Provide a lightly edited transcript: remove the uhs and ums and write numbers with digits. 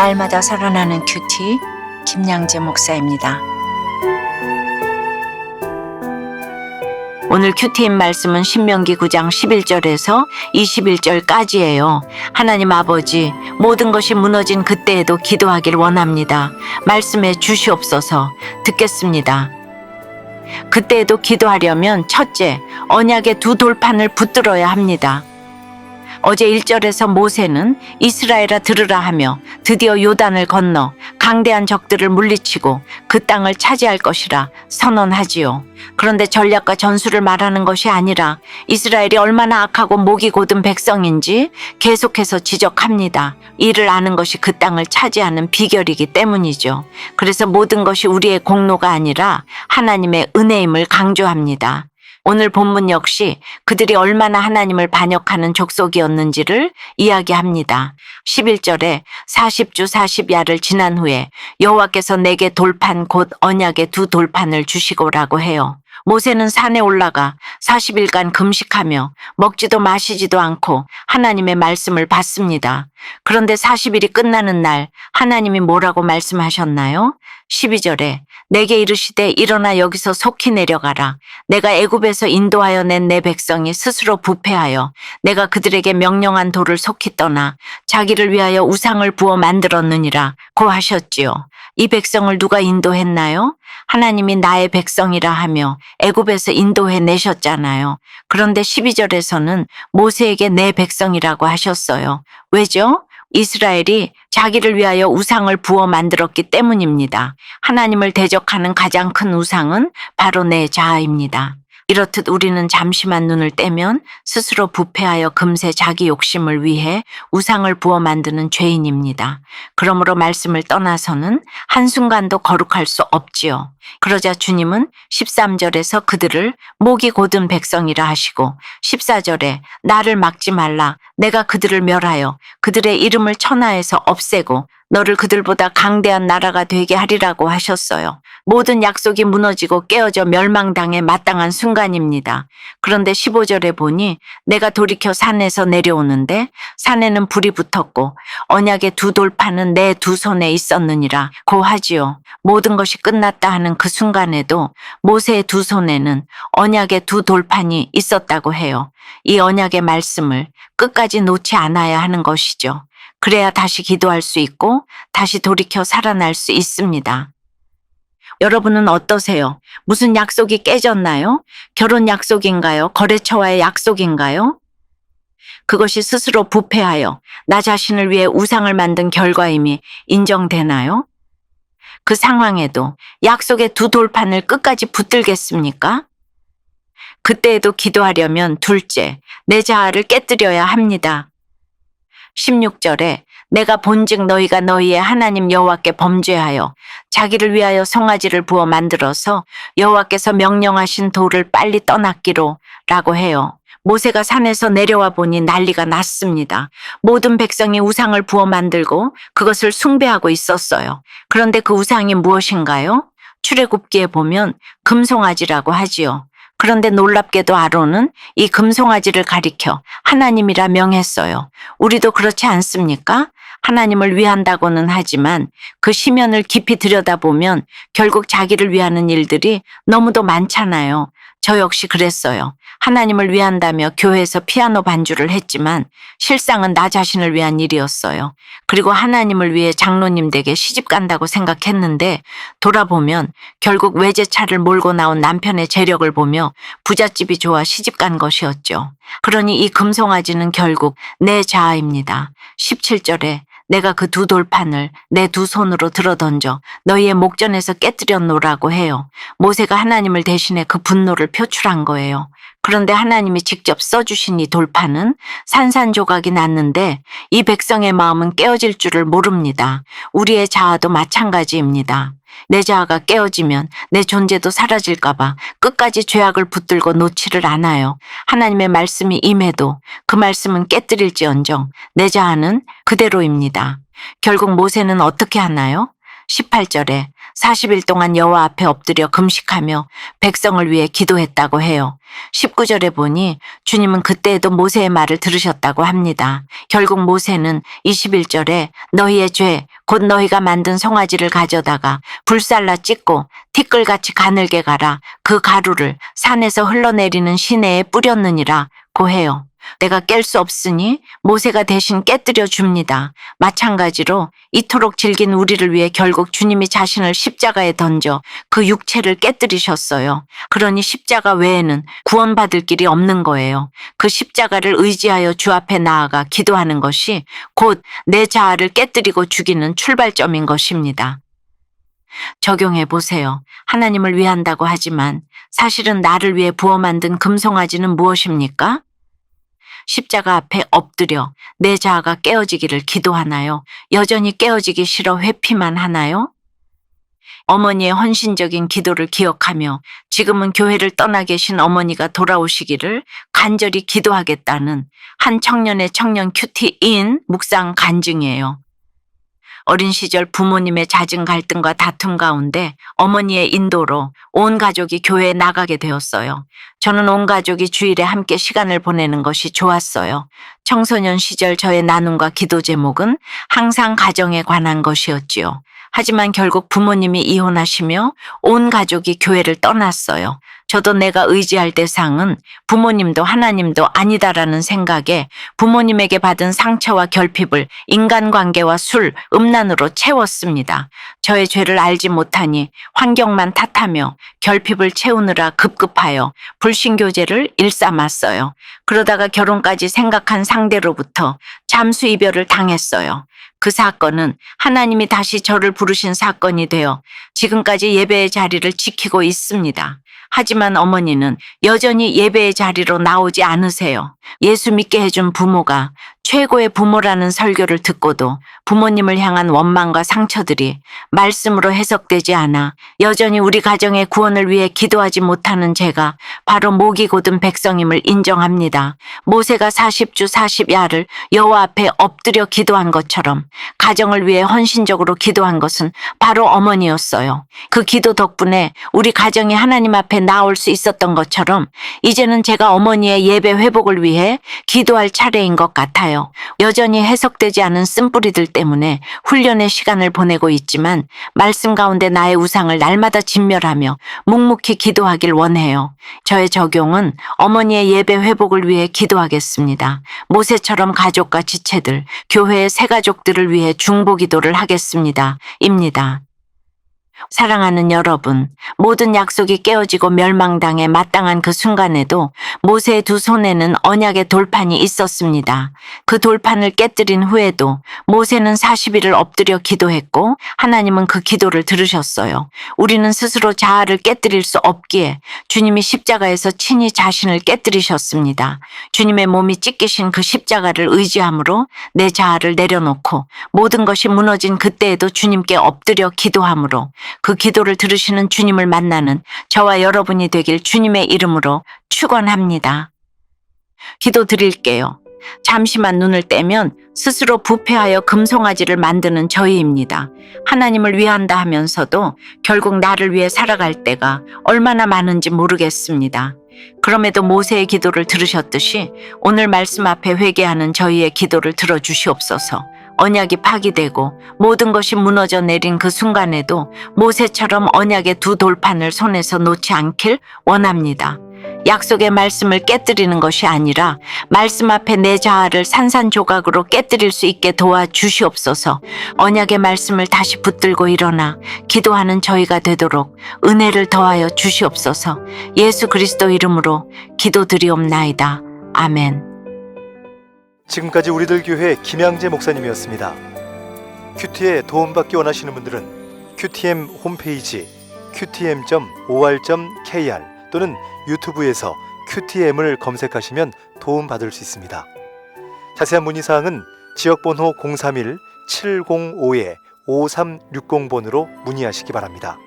날마다 살아나는 큐티 김양재 목사입니다. 오늘 큐티인 말씀은 신명기 9장 11절에서 21절까지예요. 하나님 아버지, 모든 것이 무너진 그때에도 기도하길 원합니다. 말씀해 주시옵소서. 듣겠습니다. 그때에도 기도하려면 첫째, 언약의 두 돌판을 붙들어야 합니다. 어제 1절에서 모세는 이스라엘아 들으라 하며 드디어 요단을 건너 강대한 적들을 물리치고 그 땅을 차지할 것이라 선언하지요. 그런데 전략과 전술을 말하는 것이 아니라 이스라엘이 얼마나 악하고 목이 곧은 백성인지 계속해서 지적합니다. 이를 아는 것이 그 땅을 차지하는 비결이기 때문이죠. 그래서 모든 것이 우리의 공로가 아니라 하나님의 은혜임을 강조합니다. 오늘 본문 역시 그들이 얼마나 하나님을 반역하는 족속이었는지를 이야기합니다. 11절에 40주 40야를 지난 후에 여호와께서 내게 돌판 곧 언약의 두 돌판을 주시고라고 해요. 모세는 산에 올라가 40일간 금식하며 먹지도 마시지도 않고 하나님의 말씀을 받습니다. 그런데 40일이 끝나는 날 하나님이 뭐라고 말씀하셨나요? 12절에 내게 이르시되 일어나 여기서 속히 내려가라. 내가 애굽에서 인도하여 낸 내 백성이 스스로 부패하여 내가 그들에게 명령한 도를 속히 떠나 자기를 위하여 우상을 부어 만들었느니라 고 하셨지요. 이 백성을 누가 인도했나요? 하나님이 나의 백성이라 하며 애굽에서 인도해 내셨잖아요. 그런데 12절에서는 모세에게 내 백성이라고 하셨어요. 왜죠? 이스라엘이 자기를 위하여 우상을 부어 만들었기 때문입니다. 하나님을 대적하는 가장 큰 우상은 바로 내 자아입니다. 이렇듯 우리는 잠시만 눈을 떼면 스스로 부패하여 금세 자기 욕심을 위해 우상을 부어 만드는 죄인입니다. 그러므로 말씀을 떠나서는 한순간도 거룩할 수 없지요. 그러자 주님은 13절에서 그들을 목이 곧은 백성이라 하시고 14절에 나를 막지 말라. 내가 그들을 멸하여 그들의 이름을 천하에서 없애고 너를 그들보다 강대한 나라가 되게 하리라고 하셨어요. 모든 약속이 무너지고 깨어져 멸망당에 마땅한 순간입니다. 그런데 15절에 보니 내가 돌이켜 산에서 내려오는데 산에는 불이 붙었고 언약의 두 돌판은 내 두 손에 있었느니라 고 하지요. 모든 것이 끝났다 하는 그 순간에도 모세의 두 손에는 언약의 두 돌판이 있었다고 해요. 이 언약의 말씀을 끝까지 놓지 않아야 하는 것이죠. 그래야 다시 기도할 수 있고 다시 돌이켜 살아날 수 있습니다. 여러분은 어떠세요? 무슨 약속이 깨졌나요? 결혼 약속인가요? 거래처와의 약속인가요? 그것이 스스로 부패하여 나 자신을 위해 우상을 만든 결과임이 인정되나요? 그 상황에도 약속의 두 돌판을 끝까지 붙들겠습니까? 그때에도 기도하려면 둘째, 내 자아를 깨뜨려야 합니다. 16절에 내가 본즉 너희가 너희의 하나님 여호와께 범죄하여 자기를 위하여 송아지를 부어 만들어서 여호와께서 명령하신 도를 빨리 떠났기로 라고 해요. 모세가 산에서 내려와 보니 난리가 났습니다. 모든 백성이 우상을 부어 만들고 그것을 숭배하고 있었어요. 그런데 그 우상이 무엇인가요? 출애굽기에 보면 금송아지라고 하지요. 그런데 놀랍게도 아론은 이 금송아지를 가리켜 하나님이라 명했어요. 우리도 그렇지 않습니까? 하나님을 위한다고는 하지만 그 시면을 깊이 들여다보면 결국 자기를 위하는 일들이 너무도 많잖아요. 저 역시 그랬어요. 하나님을 위한다며 교회에서 피아노 반주를 했지만 실상은 나 자신을 위한 일이었어요. 그리고 하나님을 위해 장로님 댁에 시집 간다고 생각했는데 돌아보면 결국 외제차를 몰고 나온 남편의 재력을 보며 부잣집이 좋아 시집 간 것이었죠. 그러니 이 금송아지는 결국 내 자아입니다. 17절에 내가 그 두 돌판을 내 두 손으로 들어던져 너희의 목전에서 깨뜨려 놓으라고 해요. 모세가 하나님을 대신해 그 분노를 표출한 거예요. 그런데 하나님이 직접 써주신 이 돌판은 산산조각이 났는데 이 백성의 마음은 깨어질 줄을 모릅니다. 우리의 자아도 마찬가지입니다. 내 자아가 깨어지면 내 존재도 사라질까봐 끝까지 죄악을 붙들고 놓지를 않아요. 하나님의 말씀이 임해도 그 말씀은 깨뜨릴지언정 내 자아는 그대로입니다. 결국 모세는 어떻게 하나요? 18절에 40일 동안 여호와 앞에 엎드려 금식하며 백성을 위해 기도했다고 해요. 19절에 보니 주님은 그때에도 모세의 말을 들으셨다고 합니다. 결국 모세는 21절에 너희의 죄, 곧 너희가 만든 송아지를 가져다가 불살라 찢고 티끌같이 가늘게 갈아 그 가루를 산에서 흘러내리는 시내에 뿌렸느니라 고 해요. 내가 깰 수 없으니 모세가 대신 깨뜨려 줍니다. 마찬가지로 이토록 질긴 우리를 위해 결국 주님이 자신을 십자가에 던져 그 육체를 깨뜨리셨어요. 그러니 십자가 외에는 구원받을 길이 없는 거예요. 그 십자가를 의지하여 주 앞에 나아가 기도하는 것이 곧 내 자아를 깨뜨리고 죽이는 출발점인 것입니다. 적용해 보세요. 하나님을 위한다고 하지만 사실은 나를 위해 부어 만든 금송아지는 무엇입니까? 십자가 앞에 엎드려 내 자아가 깨어지기를 기도하나요? 여전히 깨어지기 싫어 회피만 하나요? 어머니의 헌신적인 기도를 기억하며 지금은 교회를 떠나 계신 어머니가 돌아오시기를 간절히 기도하겠다는 한 청년의 청년 큐티인 묵상 간증이에요. 어린 시절 부모님의 잦은 갈등과 다툼 가운데 어머니의 인도로 온 가족이 교회에 나가게 되었어요. 저는 온 가족이 주일에 함께 시간을 보내는 것이 좋았어요. 청소년 시절 저의 나눔과 기도 제목은 항상 가정에 관한 것이었지요. 하지만 결국 부모님이 이혼하시며 온 가족이 교회를 떠났어요. 저도 내가 의지할 대상은 부모님도 하나님도 아니다라는 생각에 부모님에게 받은 상처와 결핍을 인간관계와 술, 음란으로 채웠습니다. 저의 죄를 알지 못하니 환경만 탓하며 결핍을 채우느라 급급하여 불신교제를 일삼았어요. 그러다가 결혼까지 생각한 상대로부터 잠수 이별을 당했어요. 그 사건은 하나님이 다시 저를 부르신 사건이 되어 지금까지 예배의 자리를 지키고 있습니다. 하지만 어머니는 여전히 예배의 자리로 나오지 않으세요. 예수 믿게 해준 부모가 최고의 부모라는 설교를 듣고도 부모님을 향한 원망과 상처들이 말씀으로 해석되지 않아 여전히 우리 가정의 구원을 위해 기도하지 못하는 제가 바로 목이 곧은 백성임을 인정합니다. 모세가 40주 40야를 여호와 앞에 엎드려 기도한 것처럼 가정을 위해 헌신적으로 기도한 것은 바로 어머니였어요. 그 기도 덕분에 우리 가정이 하나님 앞에 나올 수 있었던 것처럼 이제는 제가 어머니의 예배 회복을 위해 기도할 차례인 것 같아요. 여전히 해석되지 않은 쓴뿌리들 때문에 훈련의 시간을 보내고 있지만 말씀 가운데 나의 우상을 날마다 진멸하며 묵묵히 기도하길 원해요. 저의 적용은 어머니의 예배 회복을 위해 기도하겠습니다. 모세처럼 가족과 지체들, 교회의 새 가족들을 위해 중보 기도를 하겠습니다. 입니다. 사랑하는 여러분, 모든 약속이 깨어지고 멸망당해 마땅한 그 순간에도 모세의 두 손에는 언약의 돌판이 있었습니다. 그 돌판을 깨뜨린 후에도 모세는 40일을 엎드려 기도했고 하나님은 그 기도를 들으셨어요. 우리는 스스로 자아를 깨뜨릴 수 없기에 주님이 십자가에서 친히 자신을 깨뜨리셨습니다. 주님의 몸이 찢기신 그 십자가를 의지함으로 내 자아를 내려놓고 모든 것이 무너진 그때에도 주님께 엎드려 기도함으로 그 기도를 들으시는 주님을 만나는 저와 여러분이 되길 주님의 이름으로 축원합니다. 기도 드릴게요. 잠시만 눈을 떼면 스스로 부패하여 금송아지를 만드는 저희입니다. 하나님을 위한다 하면서도 결국 나를 위해 살아갈 때가 얼마나 많은지 모르겠습니다. 그럼에도 모세의 기도를 들으셨듯이 오늘 말씀 앞에 회개하는 저희의 기도를 들어주시옵소서. 언약이 파기되고 모든 것이 무너져 내린 그 순간에도 모세처럼 언약의 두 돌판을 손에서 놓지 않길 원합니다. 약속의 말씀을 깨뜨리는 것이 아니라 말씀 앞에 내 자아를 산산조각으로 깨뜨릴 수 있게 도와주시옵소서. 언약의 말씀을 다시 붙들고 일어나 기도하는 저희가 되도록 은혜를 더하여 주시옵소서. 예수 그리스도 이름으로 기도드리옵나이다. 아멘. 지금까지 우리들 교회 김양재 목사님이었습니다. 큐티에 도움받기 원하시는 분들은 QTM 홈페이지 qtm.or.kr 또는 유튜브에서 QTM을 검색하시면 도움받을 수 있습니다. 자세한 문의사항은 지역번호 031-705-5360번으로 문의하시기 바랍니다.